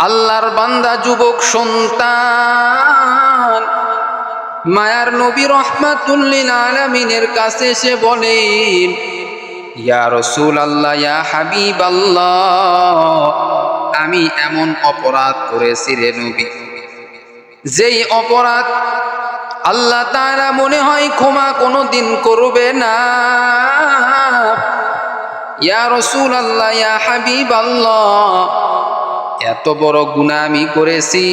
আল্লাহর বান্দা যুবক সন্তান মায়ার নবী রহমাতুল লিল আলামিনের কাছে এসে বলেন, ইয়া রাসূলুল্লাহ, ইয়া হাবিবাল্লাহ, আমি এমন অপরাধ করেছি রে নবী, যেই অপরাধ আল্লাহ তাআলা মনে হয় ক্ষমা কোনোদিন করবে না। ইয়া রাসূলুল্লাহ, ইয়া হাবিবাল্লাহ, এত বড় গুনাহ আমি করেছি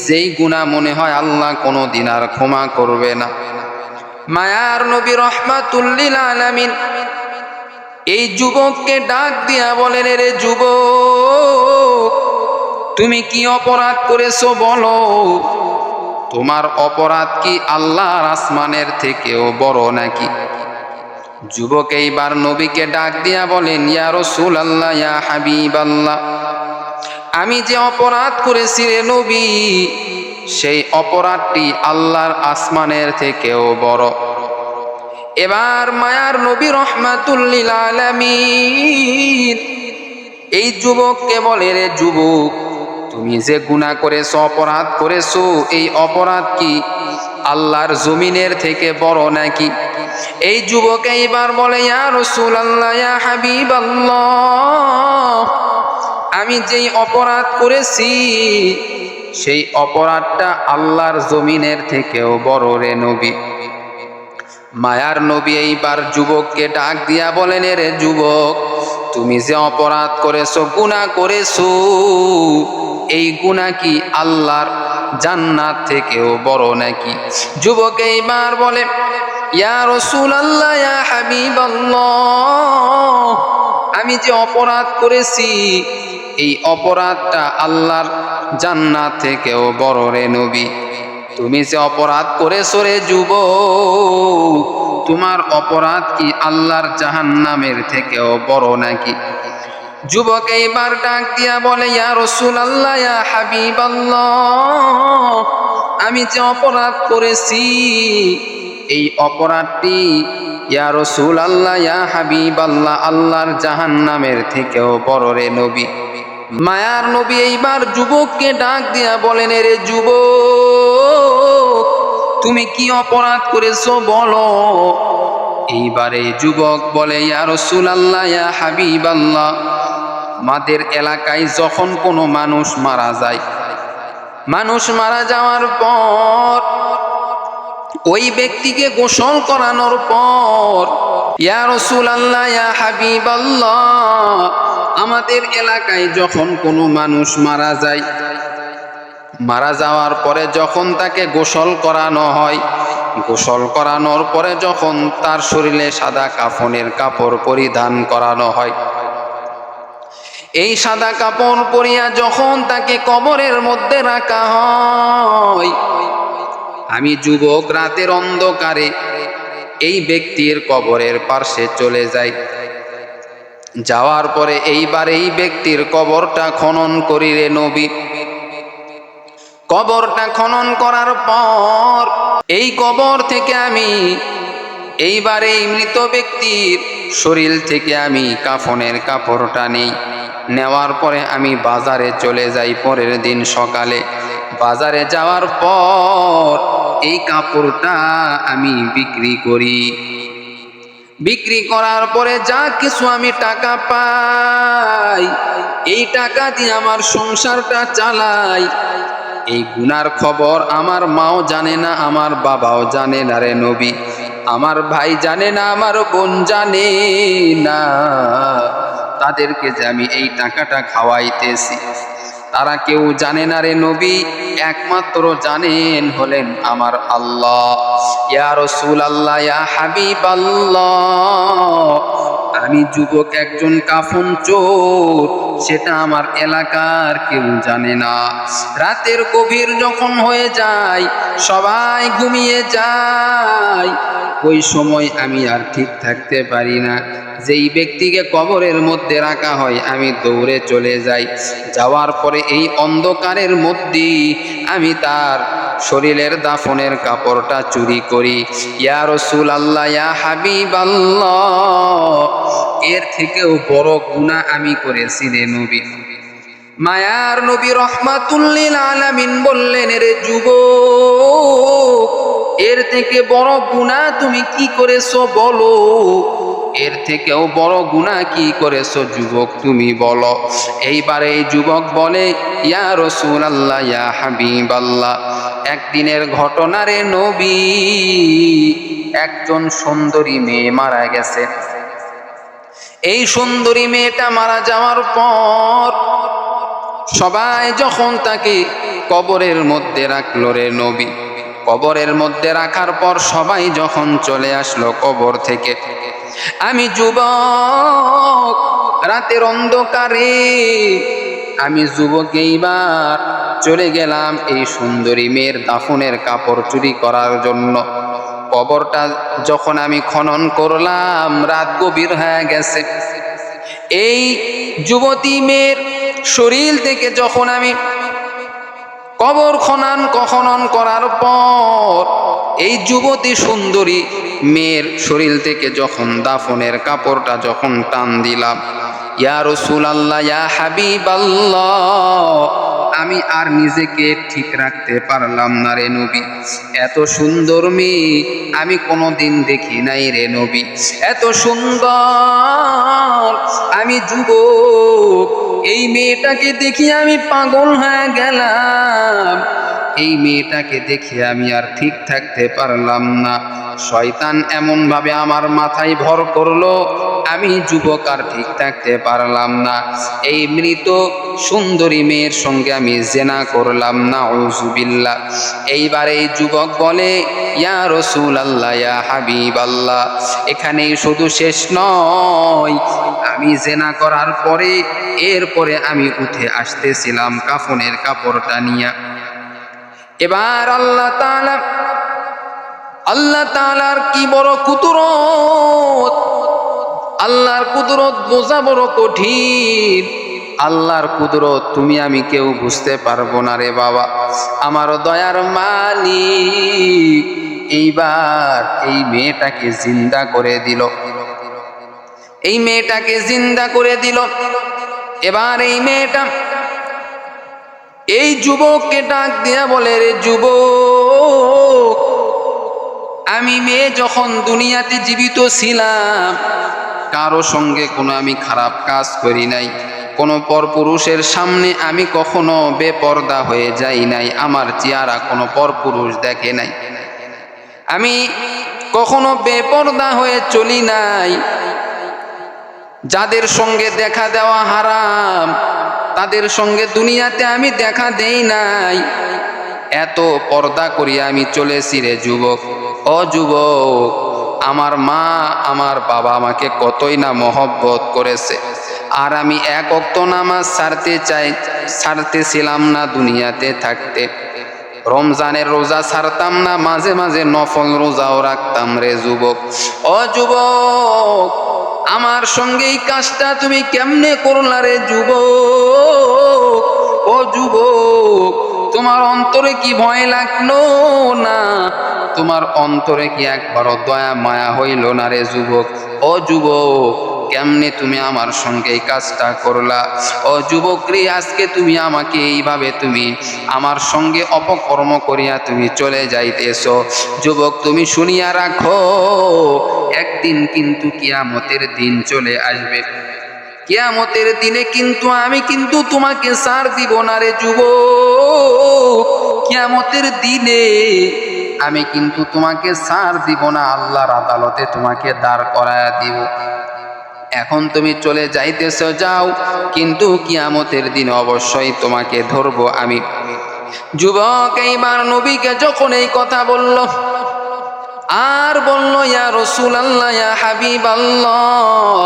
যেই গুনাহ মনে হয় আল্লাহ কোনোদিন আর ক্ষমা করবে না। মায়ার নবী রহমাতুল লিল আলামিন এই যুবককে ডাক দিয়া বলেন, রে যুবক, তুমি কি অপরাধ করেছো বলো? তোমার অপরাধ কি আল্লাহর আসমানের থেকেও বড় নাকি? যুবক এইবার নবীকে ডাক দিয়া বলেন, ইয়া রাসূলুল্লাহ, ইয়া হাবিবাল্লাহ, আমি যে অপরাধ করেছি রে নবী, সেই অপরাধটি আল্লাহর আসমানের থেকেও বড়। এবার মায়ার নবী রহমাতুল লিল আলামিন এই যুবককে বলে, রে যুবক, তুমি যে গুনাহ করেছো, অপরাধ করেছো, এই অপরাধ কি আল্লাহর জমিনের থেকে বড় নাকি? এই যুবক এইবার বলে, ইয়া রাসূলুল্লাহ, ইয়া হাবিবাল্লাহ, আমি যেই অপরাধ করেছি সেই অপরাধটা আল্লাহর জমিনের থেকেও বড় রে নবী। মায়ার নবী এইবার যুবককে ডাক দিয়া বলেন, রে যুবক, তুমি যে অপরাধ করেছো, গুনাহ করেছো, এই গুনাহ কি আল্লাহর জান্নাত থেকেও বড় নাকি? যুবক এইবার বলে, ইয়া রাসূলুল্লাহ, ইয়া হাবিবাল্লাহ, আমি যে অপরাধ করেছি এই অপরাধটা আল্লাহর জান্নাত থেকেও বড় রে নবী। তুমি যে অপরাধ করেছো রে যুবক, তোমার অপরাধ কি আল্লাহর জাহান্নামের থেকেও বড় নাকি? যুবক এইবার ডাক দিয়া বলে, ইয়া রাসূলুল্লাহ, ইয়া হাবিবাল্লাহ, আমি যে অপরাধ করেছি এই অপরাধটি ইয়া রাসূলুল্লাহ, ইয়া হাবিবাল্লাহ, আল্লাহর জাহান্নামের থেকেও বড় রে নবী। মায়ার নবী এইবার যুবককে ডাক দিয়া বলেন, রে যুবক, তুমি কি অপরাধ করেছো বলো? এইবারে যুবক বলে, ইয়া রাসূলুল্লাহ, ইয়া হাবিবাল্লাহ, আমাদের এলাকায় যখন কোনো মানুষ মারা যায়, মানুষ মারা যাওয়ার পর ওই ব্যক্তিকে গোসল করানোর পর, ইয়া রাসূলুল্লাহ, ইয়া হাবিবাল্লাহ, আমাদের এলাকায় যখন কোনো মানুষ মারা যায়, মারা যাওয়ার পরে যখন তাকে গোসল করানো হয়, গোসল করানোর পরে যখন তার শরীরে সাদা কাফনের কাপড় পরিধান করানো হয়, এই সাদা কাপড় পরিয়া যখন তাকে কবরের মধ্যে রাখা হয়, আমি যুবক রাতের অন্ধকারে এই ব্যক্তির কবরের পাশে চলে যাই। যাওয়ার পরে এইবার এই ব্যক্তির কবরটা খনন করি রে নবী। কবরটা খনন করার পর এই কবর থেকে আমি এইবার এই মৃত ব্যক্তির শরীর থেকে আমি কাফনের কাপড়টা নেই। নেওয়ার পরে আমি বাজারে চলে যাই। পরের দিন সকালে বাজারে যাওয়ার পর এই কাপড়টা আমি বিক্রি করি। বিক্রি করার পরে যা কিছু আমি টাকা পাই, এই টাকা দিয়ে আমার সংসারটা চালাই। এই গুনার খবর আমার মাও জানে না, আমার বাবাও জানে না রে নবী, আমার ভাই জানে না, আমার বোন জানে না। তাদেরকে যে আমি এই টাকাটা খাওয়াইতেছি তারা কেউ জানে না রে নবী, একমাত্র জানেন হলেন আমার আল্লাহ। ইয়া রাসূলুল্লাহ, ইয়া হাবিবাল্লাহ, আমি যুবক একজন কাফন চোর, সেটা আমার এলাকার কেউ জানে না। রাতের গভীর যখন হয়ে যায়, সবাই ঘুমিয়ে যায়, ওই সময় আমি আর ঠিক থাকতে পারি না। যেই ব্যক্তিকে কবরের মধ্যে রাখা হয় আমি দৌড়ে চলে যাই। যাওয়ার পরে এই অন্ধকারের মধ্যে আমি তার শরীরের দাফনের কাপড়টা চুরি করি। ইয়া রাসূলুল্লাহ, ইয়া হাবিবাল্লাহ, এর থেকেও বড় গুনাহ আমি করেছি রে নবী। মায়ার নবী রহমাতুল লিল আলামিন বললেন, রে যুবক, এর থেকে বড় গুনাহ তুমি কি করেছো বলো, এর থেকেও বড় গুনাহ কি করেছো যুবক তুমি বলো। এইবারে এই যুবক বলে, ইয়া রাসূলুল্লাহ, ইয়া হাবিবাল্লাহ, একদিনের ঘটনা রে নবী, একজন সুন্দরী মেয়ে মারা গেছে। এই সুন্দরী মেয়েটা মারা যাওয়ার পর সবাই যখন তাকে কবরের মধ্যে রাখলো রে নবী, কবরের মধ্যে রাখার পর সবাই যখন চলে আসলো কবর থেকে, আমি যুবক রাতের অন্ধকারে আমি যুবক এইবার চলে গেলাম এই সুন্দরী মেয়ের দাফনের কাপড় চুরি করার জন্য। কবরটা যখন আমি খনন করলাম, রাত গভীর হয়ে গেছে। এই যুবতী মেয়ের শরীর থেকে যখন আমি কবর খনন করার পর এই যুবতী সুন্দরী মেয়ের শরীর থেকে যখন দাফনের কাপড়টা যখন টান দিলাম, ইয়া রাসূলুল্লাহ, ইয়া হাবিবাল্লাহ, আমি আর নিজেকে ঠিক রাখতে পারলাম না রে নবী। এত সুন্দর মেয়ে আমি কোনোদিন দেখি নাই রে নবী, এত সুন্দর। আমি যুবক এই মেয়েটাকে দেখি আমি পাগল হয়ে গেলাম। এই মেয়েটাকে দেখে আমি আর ঠিক থাকতে পারলাম না। শয়তান এমন ভাবে আমার মাথায় ভর করলো, আমি যুবক আর ঠিক থাকতে পারলাম না। এই মৃত সুন্দরী মেয়ের সঙ্গে আমি জিনা করলাম, নাউযুবিল্লাহ। এইবার এই যুবক বলে, ইয়া রাসূলুল্লাহ, ইয়া হাবিবাল্লাহ, এখানেই শুধু শেষ নয়, আমি জিনা করার পরে এরপরে আমি উঠে আসতেছিলাম কাফনের কাপড়টা নিয়ে। এবার আল্লাহ তাআলার কি বড় কুদরত, আল্লাহর কুদরত বোঝা বড় কঠিন। আল্লাহর কুদরত তুমি আমি কেউ বুঝতে পারবো না রে বাবা। আমার দয়ার মালিক এইবার এই মেয়েটাকে জিন্দা করে দিল, এই মেয়েটাকে জিন্দা করে দিল। এবার এই মেয়েটা এই যুবককে ডাক দিয়া বলে, রে যুবক, আমি মেয়ে যখন দুনিয়াতে জীবিত ছিলাম কারো সঙ্গে কোনো আমি খারাপ কাজ করি নাই, কোনো পরপুরুষের সামনে আমি কখনো বেপরদা হয়ে যাই নাই, আমার চেহারা কোনো পরপুরুষ দেখে নাই, আমি কখনো বেপরদা হয়ে চলি নাই, যাদের সঙ্গে দেখা দেওয়া হারাম তাদের সঙ্গে দুনিয়াতে আমি দেখা দেই নাই, এত পর্দা করিয়া আমি চলেছি রে যুবক। ও যুবক, আমার মা আমার বাবা আমাকে কতই না মহব্বত করেছে, আর আমি এক ওয়াক্ত নামাজ ছাড়তেছিলাম না দুনিয়াতে থাকতে। রমজানের রোজা ছাড়তাম না, মাঝে মাঝে নফল রোজাও রাখতাম রে যুবক। ও যুবক, আমার সঙ্গে এই কাজটা তুমি কেমনে করলা রে যুবক? ও যুবক, তোমার অন্তরে কি ভয় লাগলো না? তোমার অন্তরে কি একবারও দয়া মায়া হইল না রে যুবক? ও যুবক, কেমনে তুমি আমার সঙ্গে এই কাজটা করলা? ও যুবক রে, আজকে তুমি আমাকে এইভাবে তুমি আমার সঙ্গে অপকর্ম করিয়া তুমি চলে যাইতেছো। যুবক, তুমি শুনিয়া রাখো, একদিন কিন্তু কিয়ামতের দিন চলে আসবে। কিয়ামতের দিনে কিন্তু আমি কিন্তু তোমাকে ছাড় দিব না রে যুবক। কিয়ামতের দিনে আমি কিন্তু তোমাকে ছাড় দিব না, আল্লাহর আদালতে তোমাকে দাঁড় করায়া দিব। এখন তুমি চলে যাইতেছো, যাও, কিন্তু কিয়ামতের দিন অবশ্যই তোমাকে ধরবো আমি। যুবক এইবার নবীকে যখন এই কথা বলল, আর বলল, ইয়া রাসূলুল্লাহ, ইয়া হাবিবাল্লাহ,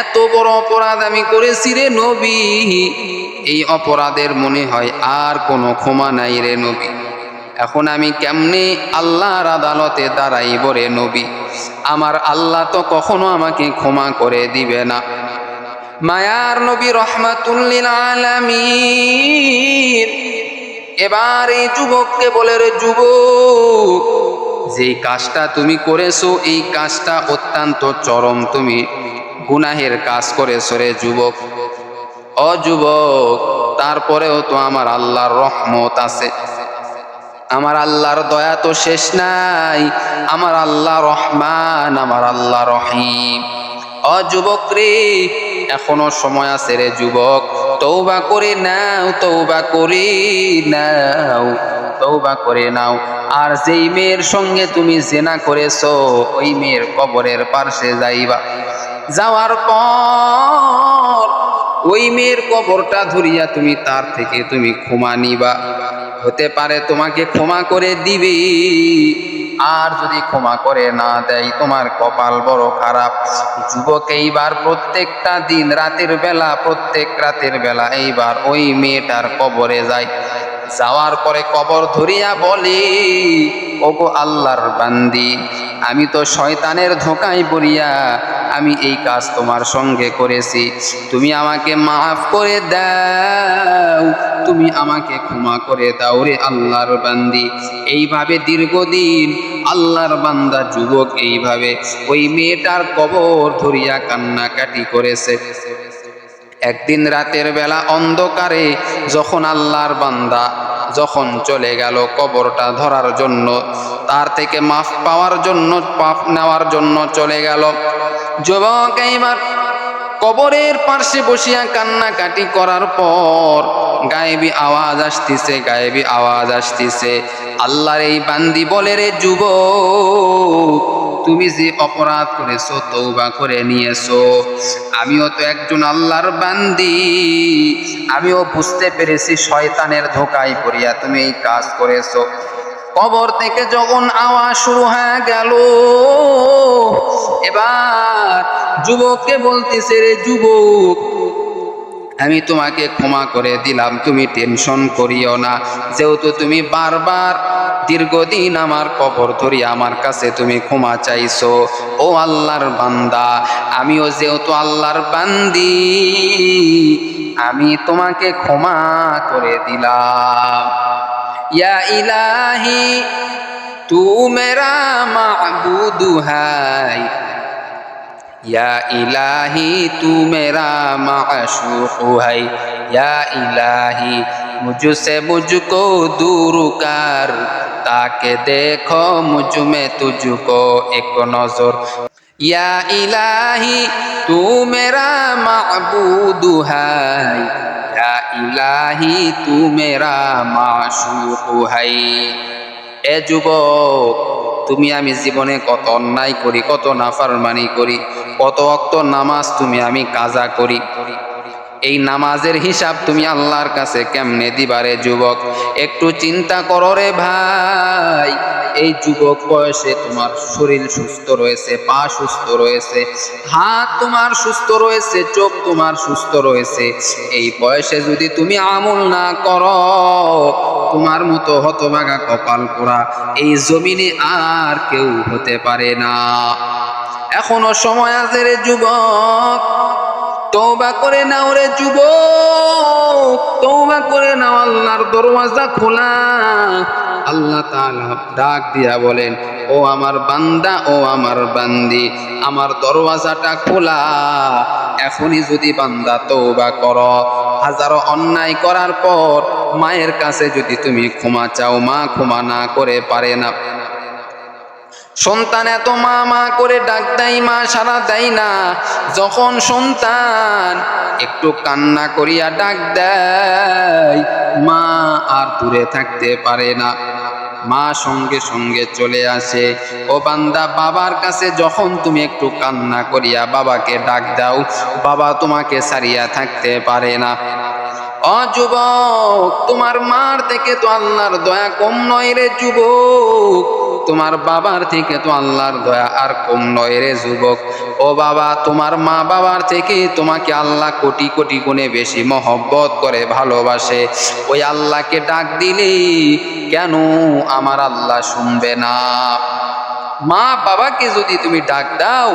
এত বড় অপরাধ আমি করেছি রে নবী, এই অপরাধের মনে হয় আর কোনো ক্ষমা নাই রে নবী। এখন আমি কেমনে আল্লাহর আদালতে দাঁড়াইব রে নবী? আমার আল্লাহ তো কখনো আমাকে ক্ষমা করে দিবে না। মায়ার নবী রহমাতুল লিল আলামিন এবার এই যুবককে বলে, রে যুবক, যেই কাজটা তুমি করেছো এই কাজটা অত্যন্ত চরম তুমি গুনাহের কাজ করেছো রে যুবক। ও ও যুবক, তারপরেও তো আমার আল্লাহর রহমত আছে, আমার আল্লাহর দয়া তো শেষ নাই, আমার আল্লাহ রহমান, আমার আল্লাহ রহিম। ও যুবক রে, এখনো সময় আছে রে যুবক, তওবা করে নাও, তওবা করে নাও, তওবা করে নাও। আর যেই মেয়ের সঙ্গে তুমি জিনা করেছো, ওই মেয়ের কবরের পাশে যাইবা, যাওয়ার পর ওই মেয়ের কবরটা ধরিয়া তুমি তার থেকে তুমি ক্ষমা নিবা, হতে পারে তোমাকে ক্ষমা করে দিবে, আর যদি ক্ষমা করে না দেয় তোমার কপাল বড় খারাপ। যুবক, এইবার প্রত্যেকটা দিন রাতের বেলা, প্রত্যেক রাতের বেলা এইবার ওই মেয়েটার কবরে যায়, যাওয়ার পরে কবর ধরিয়া বলে, ওগো আল্লাহর বান্দি, আমি তো শয়তানের ধোঁকায় পড়িয়া আমি এই কাজ তোমার সঙ্গে করেছি, তুমি আমাকে মাফ করে দাও, তুমি আমাকে ক্ষমা করে দাও রে আল্লাহর বান্দি। এইভাবে দীর্ঘদিন আল্লাহর বান্দা যুবক এইভাবে ওই মেয়েটার কবর ধরিয়া কান্নাকাটি করেছে। একদিন রাতের বেলা অন্ধকারে যখন আল্লাহর বান্দা যখন চলে গেল কবরটা ধরার জন্য, তার থেকে মাফ পাওয়ার জন্য, পাপ নেওয়ার জন্য চলে গেল, যুবক এইবার কবরের পাশে বসিয়া কান্নাকাটি করার পর গায়েবী আওয়াজ আসতেছে, গায়েবী আওয়াজ আসতেছে। আল্লাহর এই বান্দি বলে, রে যুবক, তুমি যে অপরাধ করেছো তওবা করে নিয়েছো, আমিও তো একজন আল্লাহর বান্দি, আমিও বুঝতে পেরেছি শয়তানের ধোঁকায় পড়িয়া তুমি এই কাজ করেছো। কবর থেকে যখন আওয়াজ শুরু হয়ে গেল, এবার যুবককে বলতেছে, রে যুবক, আমি তোমাকে ক্ষমা করে দিলাম, তুমি টেনশন করিও না, যেহেতু তুমি বারবার দীর্ঘদিন আমার কবর ধরিয়া আমার কাছে তুমি ক্ষমা চাইছো, ও আল্লাহর বান্দা, আমিও যেহেতু আল্লাহর বান্দি, আমি তোমাকে ক্ষমা করে দিলাম। ইয়া ইলাহি তু মেরা মাবুদু হাই, या इलाही तू मेरा माशूक है, या इलाही मुझसे मुझको दूर कर, ताकि देखो मुझ में तुझको एक नजर। या इलाही तू मेरा माबूद है, या इलाही तू मेरा माशूक है। এ যুবক, তুমি আমি জীবনে কত অন্যায় করি, কত নাফরমানি করি, কত ওয়াক্ত নামাজ তুমি আমি কাজা করি, এই নামাজের হিসাব তুমি আল্লাহর কাছে কেমনে দিবারে যুবক? একটু চিন্তা করো রে ভাই। এই যুবক বয়সে তোমার শরীর সুস্থ রয়েছে, পা সুস্থ রয়েছে, হাত তোমার সুস্থ রয়েছে, চোখ তোমার সুস্থ রয়েছে, এই বয়সে যদি তুমি আমল না করো, তোমার মতো হতভাগা কপাল পোড়া এই জমিনে আর কেউ হতে পারে না। এখনো সময় আছে রে যুবক, তওবা করে নাও রে যুবক, তওবা করে নাও, আল্লাহর দরওয়াজা খোলা। আল্লাহ তাআলা ডাক দিয়া বলেন, ও আমার বান্দা, ও আমার বান্দি, আমার দরওয়াজাটা খোলা, এখনই যদি বান্দা তওবা করো, হাজারো অন্যায় করার পর মায়ের কাছে যদি তুমি ক্ষমা চাও, মা ক্ষমা না করে পারে না। সন্তান এত মা মা করে ডাক দেয়, মা সাড়া দেয় না। যখন সন্তান একটু কান্না করিয়া ডাক দেয়, মা আর দূরে থাকতে পারে না, মা সঙ্গে সঙ্গে চলে আসে। ও বান্দা, বাবার কাছে যখন তুমি একটু কান্না করিয়া বাবাকে ডাক দাও, বাবা তোমাকে ছাড়িয়া থাকতে পারে না। ও যুবক, তোমার মার থেকে তো আল্লাহর দয়া কম নয় রে যুবক, তোমার বাবার থেকে তো আল্লাহর দয়া আর কম নয় রে যুবক। ও বাবা, তোমার মা বাবার থেকে তোমাকে আল্লাহ কোটি কোটি গুণে বেশি মহব্বত করে, ভালোবাসে। ওই আল্লাহকে ডাক দিলে কেন আমার আল্লাহ শুনবে না? মা বাবাকে যদি তুমি ডাক দাও,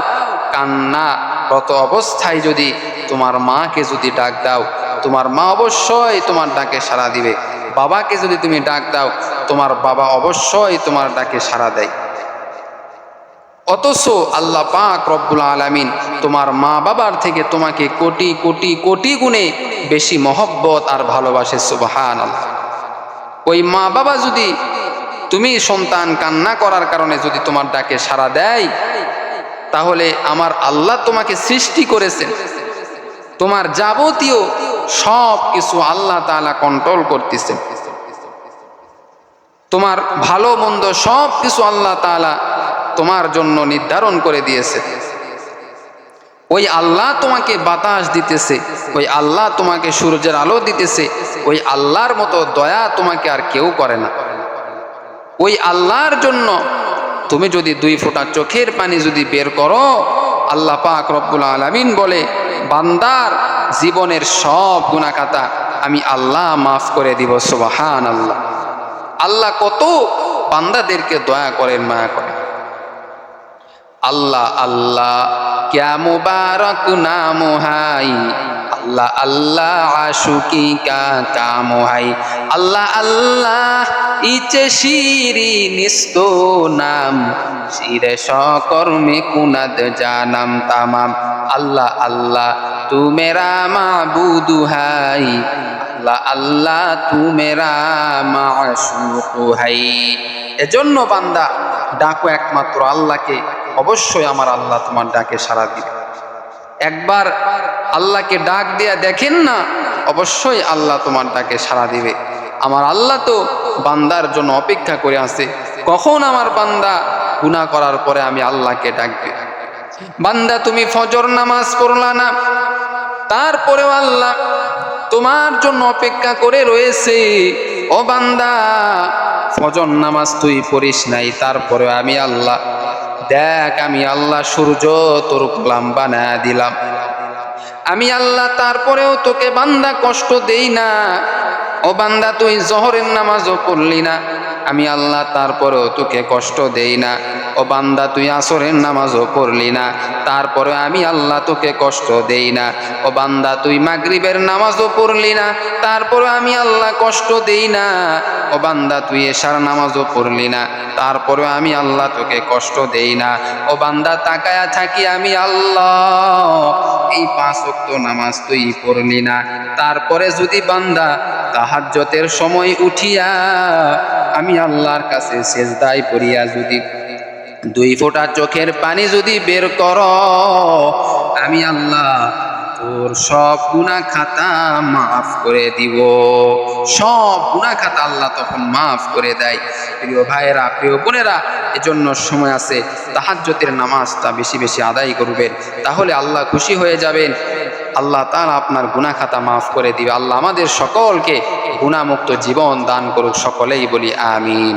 কান্নারত অবস্থায় যদি তোমার মাকে যদি ডাক দাও, তোমার মা অবশ্যই তোমার ডাকে সাড়া দিবে। বাবাকে যদি তুমি ডাক দাও, তোমার বাবা অবশ্যই তোমার ডাকে সাড়া দেয়। অথচ আল্লাহ পাক রব্বুল আলামিন তোমার মা বাবার থেকে তোমাকে কোটি কোটি কোটি গুণে বেশি মহব্বত আর ভালোবাসে। সুবহানাল্লাহ। ওই মা বাবা যদি, তুমি সন্তান কান্না করার কারণে যদি তোমার ডাকে সাড়া দেয়, তাহলে আমার আল্লাহ তোমাকে সৃষ্টি করেছেন, তোমার যাবতীয় সব কিছু আল্লাহ তাআলা কন্ট্রোল করতেছেন, তোমার ভালো মন্দ সব কিছু আল্লাহ তাআলা তোমার জন্য নির্ধারণ করে দিয়েছে। ওই আল্লাহ তোমাকে বাতাস দিতেছে, ওই আল্লাহ তোমাকে সূর্যের আলো দিতেছে, ওই আল্লাহর মতো দয়া তোমাকে আর কেউ করে না। ওই আল্লাহর জন্য তুমি যদি 2 ফোঁটা চোখের পানি যদি বের করো, আল্লাহ পাক রব্বুল আলামিন বলে, বান্দার জীবনের সব গুনাহ খাতা আমি আল্লাহ মাফ করে দিব। সুবহানাল্লাহ। আল্লাহ কত বান্দাদেরকে দয়া করেন, মায়া করেন। আল্লাহ আল্লাহ क्या मुबारक नाम है, अल्लाह अल्लाह आशुकी का काम है, अल्लाह अल्लाह इचे शिरी निस्तो नाम, शिरे शकर में कुनद जानम तमाम, अल्लाह अल्लाह तू मेरा माबूद है, अल्लाह अल्लाह तू मेरा माशूक है। এজন্য বান্দা ডাকো একমাত্র আল্লাহকে, অবশ্যই আমার আল্লাহ তোমার ডাকে সাড়া দিবে। একবার আল্লাহকে ডাক দিয়া দেখেন না, অবশ্যই আল্লাহ তোমার ডাকে সাড়া দিবে। আমার আল্লাহ তো বান্দার জন্য অপেক্ষা করে আছে, কখন আমার বান্দা গুনাহ করার পরে আমি আল্লাহকে ডাকবে। বান্দা তুমি ফজর নামাজ পড়লা না, তারপরেও আল্লাহ তোমার জন্য অপেক্ষা করে রয়েছে। ও বান্দা, ফজর নামাজ তুই পড়িস নাই, তারপরেও আমি আল্লাহ, দেখ আমি আল্লাহ সূর্য তোর গোলাম বানায়া দিলাম, আমি আল্লাহ তারপরেও তোকে বান্দা কষ্ট দেই না। ও বান্দা তুই জোহরের নামাজও পড়লি না, আমি আল্লাহ তারপরেও তোকে কষ্ট দেই না। ও বান্দা তুই আসরের নামাজও পড়লি না, তারপরে আমি আল্লাহ তোকে কষ্ট দেই না। ও বান্দা তুই মাগরিবের নামাজও পড়লি না, তারপরে আমি আল্লাহ কষ্ট দেই না। ও বান্দা তুই এশার নামাজও পড়লি না, তারপরে আমি আল্লাহ তোকে কষ্ট দেই না। ও বান্দা তাকায়া থাকি আমি আল্লাহ, এই 5 ওয়াক্ত নামাজ তুই পড়লি না, তারপরে যদি বান্দা তাহাজ্জুদের সময় উঠিয়া আমি আল্লাহর কাছে সেজদায় পড়িয়া যদি 2 ফোঁটা চোখের পানি যদি বের করো, আমি আল্লাহ তোর সব গুনাহ খাতা মাফ করে দিব। সব গুনাহ খাতা আল্লাহ তখন মাফ করে দেয়। প্রিয় ভাইয়েরা, প্রিয় বোনেরা, এজন্য সময় আছে, তাহাজ্জুদের নামাজটা বেশি বেশি আদায় করবেন, তাহলে আল্লাহ খুশি হয়ে যাবেন। আল্লাহ তাআলা আপনার গুনাহ খাতা মাফ করে দিবে। আল্লাহ আমাদের সকলকে গুনাহমুক্ত জীবন দান করুক, সকলেই বলি আমিন।